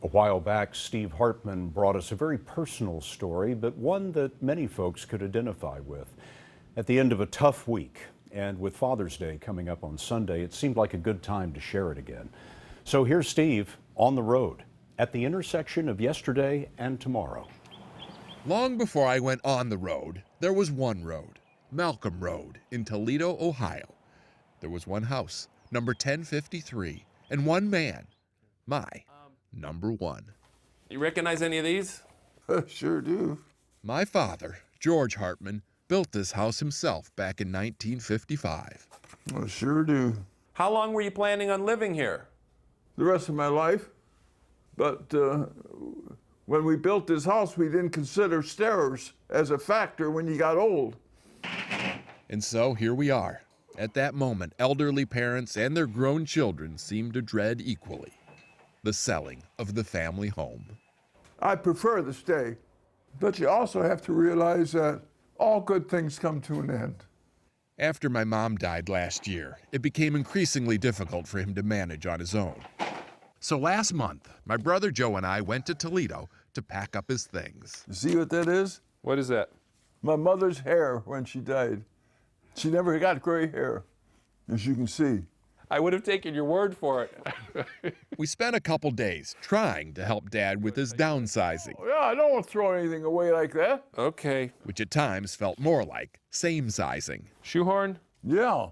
A while back, Steve Hartman brought us a very personal story, but one that many folks could identify with. At the end of a tough week, and with Father's Day coming up on Sunday, it seemed like a good time to share it again. So here's Steve on the road, at the intersection of yesterday and tomorrow. Long before I went on the road, there was one road, Malcolm Road in Toledo, Ohio. There was one house, number 1053, and one man, my number one. You recognize any of these? I sure do. My father, George Hartman, built this house himself back in 1955. I sure do. How long were you planning on living here? The rest of my life. But when we built this house, we didn't consider stairs as a factor when you got old. And so here we are. At that moment, elderly parents and their grown children seemed to dread equally the selling of the family home. I prefer the stay, but you also have to realize that all good things come to an end. After my mom died last year, it became increasingly difficult for him to manage on his own. So last month, my brother Joe and I went to Toledo to pack up his things. You see what that is? What is that? My mother's hair when she died. She never got gray hair, as you can see. I would have taken your word for it. We spent a couple days trying to help Dad with his downsizing, Oh, yeah, I don't want to throw anything away like that. Okay. which at times felt more like same-sizing. Shoehorn? Yeah,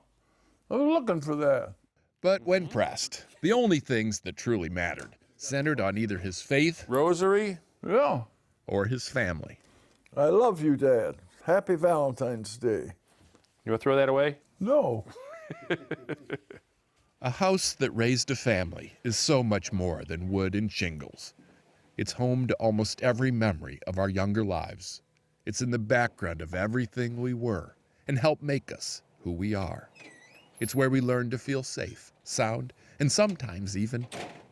I was looking for that. But when pressed, the only things that truly mattered centered on either his faith Rosary? Yeah, or his family. I love you, Dad. Happy Valentine's Day. You want to throw that away? No. A house that raised a family is so much more than wood and shingles. It's home to almost every memory of our younger lives. It's in the background of everything we were and helped make us who we are. It's where we learn to feel safe, sound, and sometimes even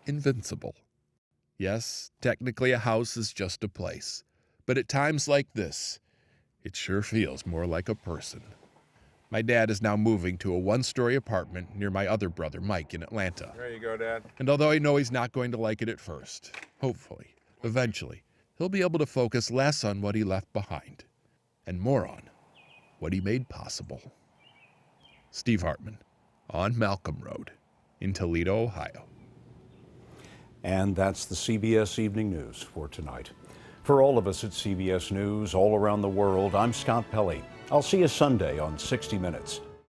invincible. Yes, technically a house is just a place, but at times like this, it sure feels more like a person. My dad is now moving to a one-story apartment near my other brother, Mike, in Atlanta. There you go, Dad. And although I know he's not going to like it at first, hopefully, eventually, he'll be able to focus less on what he left behind and more on what he made possible. Steve Hartman, on Malcolm Road in Toledo, Ohio. And that's the CBS Evening News for tonight. For all of us at CBS News all around the world, I'm Scott Pelley. I'll see you Sunday on 60 Minutes.